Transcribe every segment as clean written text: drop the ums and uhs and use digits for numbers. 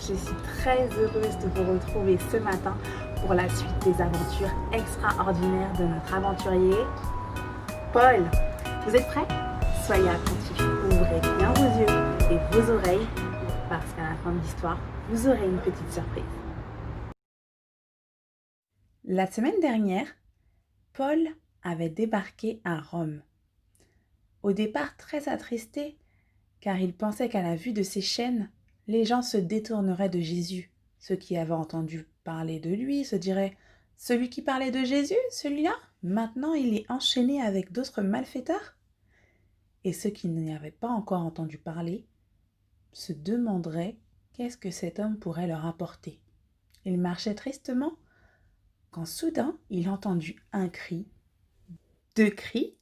Je suis très heureuse de vous retrouver ce matin pour la suite des aventures extraordinaires de notre aventurier, Paul. Vous êtes prêts? Soyez attentifs, ouvrez bien vos yeux et vos oreilles parce qu'à la fin de l'histoire, vous aurez une petite surprise. La semaine dernière, Paul avait débarqué à Rome. Au départ très attristé, car il pensait qu'à la vue de ses chaînes, les gens se détourneraient de Jésus. Ceux qui avaient entendu parler de lui se diraient « Celui qui parlait de Jésus, celui-là, maintenant il est enchaîné avec d'autres malfaiteurs ?» Et ceux qui n'y avaient pas encore entendu parler se demanderaient qu'est-ce que cet homme pourrait leur apporter. Il marchait tristement quand soudain il entendit un cri, 2 cris,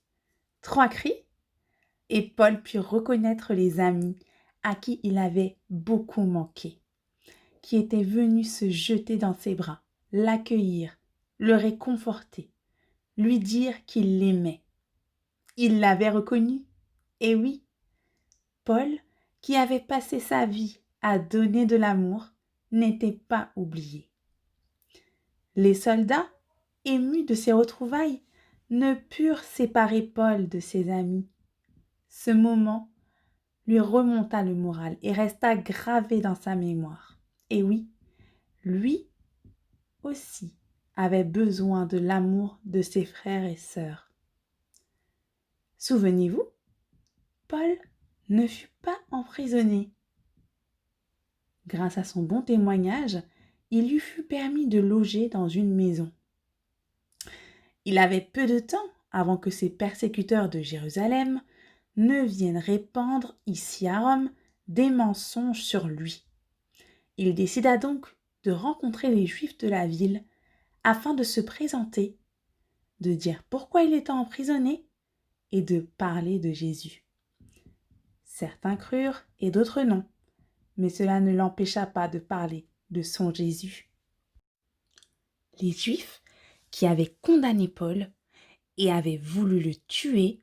3 cris, et Paul put reconnaître les amis à qui il avait beaucoup manqué, qui étaient venus se jeter dans ses bras, l'accueillir, le réconforter, lui dire qu'il l'aimait. Il l'avait reconnu. Et oui, Paul, qui avait passé sa vie à donner de l'amour, n'était pas oublié. Les soldats, émus de ces retrouvailles, ne purent séparer Paul de ses amis. Ce moment lui remonta le moral et resta gravé dans sa mémoire. Et oui, lui aussi avait besoin de l'amour de ses frères et sœurs. Souvenez-vous, Paul ne fut pas emprisonné. Grâce à son bon témoignage, il lui fut permis de loger dans une maison. Il avait peu de temps avant que ses persécuteurs de Jérusalem ne viennent répandre ici à Rome des mensonges sur lui. Il décida donc de rencontrer les Juifs de la ville afin de se présenter, de dire pourquoi il était emprisonné et de parler de Jésus. Certains crurent et d'autres non, mais cela ne l'empêcha pas de parler de son Jésus. Les Juifs qui avaient condamné Paul et avaient voulu le tuer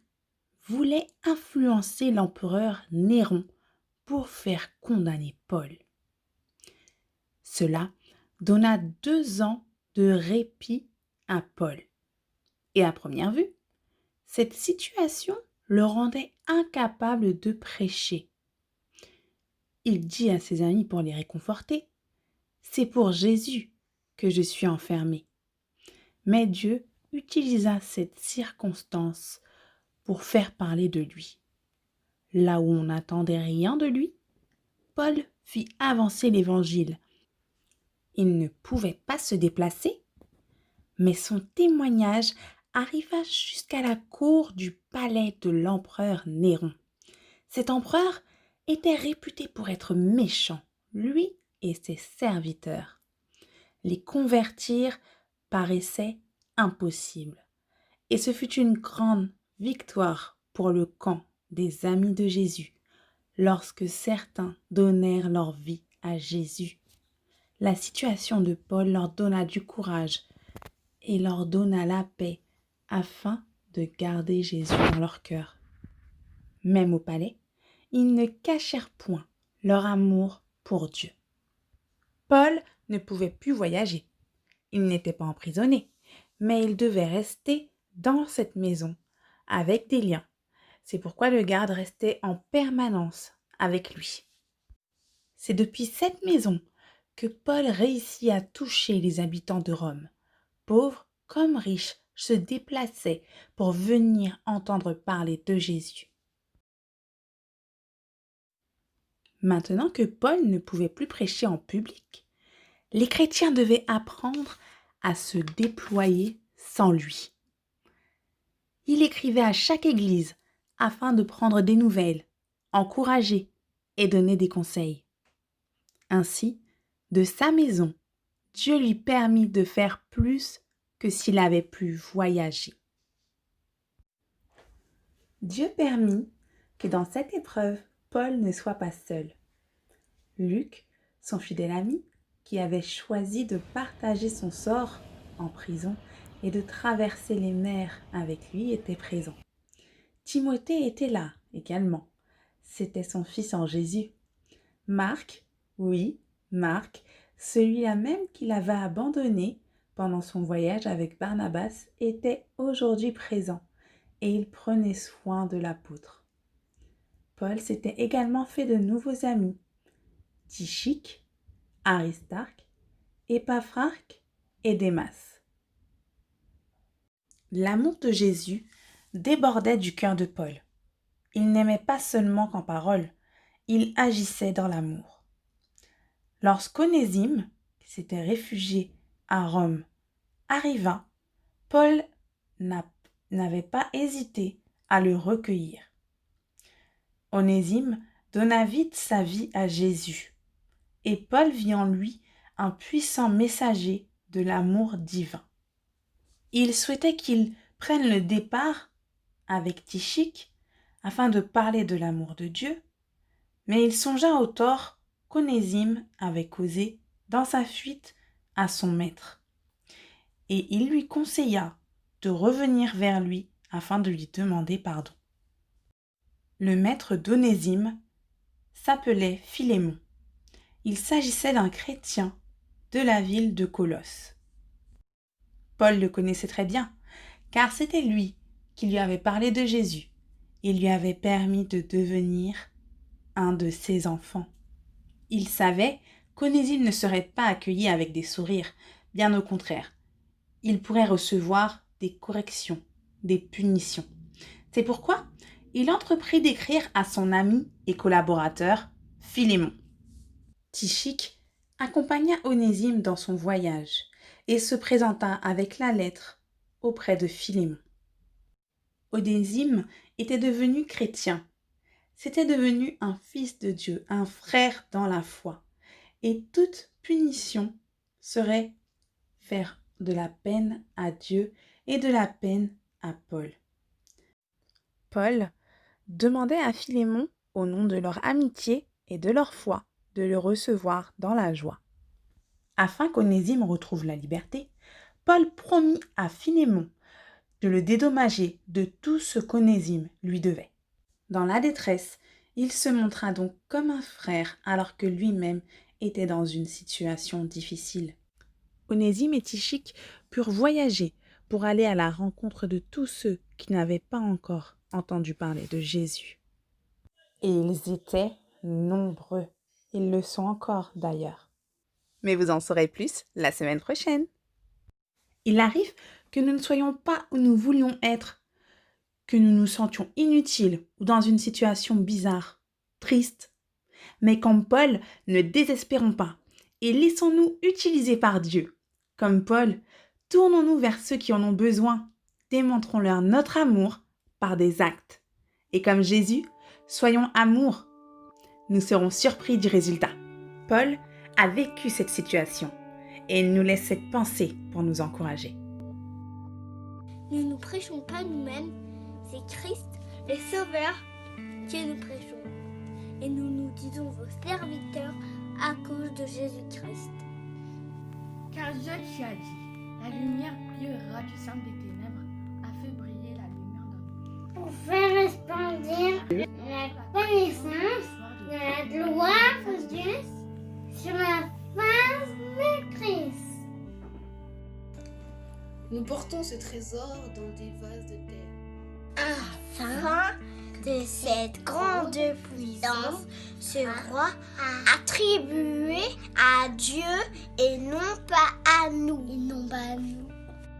voulaient influencer l'empereur Néron pour faire condamner Paul. Cela donna 2 ans de répit à Paul. Et à première vue, cette situation le rendait incapable de prêcher. Il dit à ses amis pour les réconforter, « C'est pour Jésus que je suis enfermé. » Mais Dieu utilisa cette circonstance pour faire parler de lui. Là où on n'attendait rien de lui, Paul fit avancer l'Évangile. Il ne pouvait pas se déplacer, mais son témoignage arriva jusqu'à la cour du palais de l'empereur Néron. Cet empereur était réputé pour être méchant, lui et ses serviteurs. Les convertir paraissait impossible, et ce fut une grande victoire pour le camp des amis de Jésus, lorsque certains donnèrent leur vie à Jésus. La situation de Paul leur donna du courage et leur donna la paix afin de garder Jésus dans leur cœur. Même au palais, ils ne cachèrent point leur amour pour Dieu. Paul ne pouvait plus voyager. Il n'était pas emprisonné, mais il devait rester dans cette maison avec des liens. C'est pourquoi le garde restait en permanence avec lui. C'est depuis cette maison que Paul réussit à toucher les habitants de Rome. Pauvres comme riches se déplaçaient pour venir entendre parler de Jésus. Maintenant que Paul ne pouvait plus prêcher en public, les chrétiens devaient apprendre à se déployer sans lui. Il écrivait à chaque église afin de prendre des nouvelles, encourager et donner des conseils. Ainsi, de sa maison, Dieu lui permit de faire plus que s'il avait pu voyager. Dieu permit que dans cette épreuve, Paul ne soit pas seul. Luc, son fidèle ami, qui avait choisi de partager son sort en prison et de traverser les mers avec lui, était présent. Timothée était là également. C'était son fils en Jésus. Marc, oui, Marc, celui-là même qu'il avait abandonné pendant son voyage avec Barnabas, était aujourd'hui présent et il prenait soin de l'apôtre. Paul s'était également fait de nouveaux amis, Tychique, Aristarque, Épaphracte et Démas. L'amour de Jésus débordait du cœur de Paul. Il n'aimait pas seulement qu'en parole, il agissait dans l'amour. Lorsqu'Onésime, qui s'était réfugié à Rome, arriva, Paul n'avait pas hésité à le recueillir. Onésime donna vite sa vie à Jésus, et Paul vit en lui un puissant messager de l'amour divin. Il souhaitait qu'il prenne le départ avec Tychique afin de parler de l'amour de Dieu, mais il songea au tort qu'Onésime avait causé dans sa fuite à son maître, et il lui conseilla de revenir vers lui afin de lui demander pardon. Le maître d'Onésime s'appelait Philémon. Il s'agissait d'un chrétien de la ville de Colosse. Paul le connaissait très bien, car c'était lui qui lui avait parlé de Jésus et lui avait permis de devenir un de ses enfants. Il savait qu'Onésime ne serait pas accueilli avec des sourires, bien au contraire. Il pourrait recevoir des corrections, des punitions. C'est pourquoi il entreprit d'écrire à son ami et collaborateur, Philémon. Tychique accompagna Onésime dans son voyage et se présenta avec la lettre auprès de Philémon. Onésime était devenu chrétien. C'était devenu un fils de Dieu, un frère dans la foi. Et toute punition serait faire de la peine à Dieu et de la peine à Paul. Paul demandait à Philémon, au nom de leur amitié et de leur foi, de le recevoir dans la joie. Afin qu'Onésime retrouve la liberté, Paul promit à Philémon de le dédommager de tout ce qu'Onésime lui devait. Dans la détresse, il se montra donc comme un frère alors que lui-même était dans une situation difficile. Onésime et Tychique purent voyager pour aller à la rencontre de tous ceux qui n'avaient pas encore entendu parler de Jésus. Et ils étaient nombreux. Ils le sont encore d'ailleurs. Mais vous en saurez plus la semaine prochaine. Il arrive que nous ne soyons pas où nous voulions être, que nous nous sentions inutiles ou dans une situation bizarre, triste. Mais comme Paul, ne désespérons pas et laissons-nous utiliser par Dieu. Comme Paul, tournons-nous vers ceux qui en ont besoin, démontrons-leur notre amour par des actes. Et comme Jésus, soyons amour. Nous serons surpris du résultat. Paul a vécu cette situation et il nous laisse cette pensée pour nous encourager. Nous ne prêchons pas nous-mêmes, c'est Christ, le Sauveur, que nous prêchons. Et nous nous disons vos serviteurs à cause de Jésus-Christ. Car Dieu qui a dit, la lumière brillera du sein des ténèbres, a fait briller la lumière dans nous. Pour faire resplendir la connaissance de la gloire de Dieu sur la face de Christ. Nous portons ce trésor dans des vases de terre. Afin de cette grande puissance, ce roi attribué à Dieu et non pas à nous.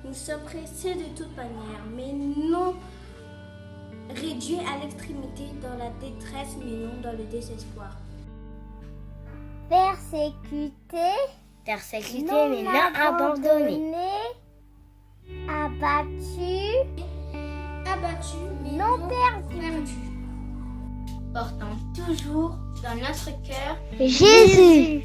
Nous sommes pressés de toute manière, mais non réduits à l'extrémité dans la détresse, mais non dans le désespoir. Persécuté, Mais non abandonné. Abattu, Mais non perdu. Portant toujours dans notre cœur Jésus.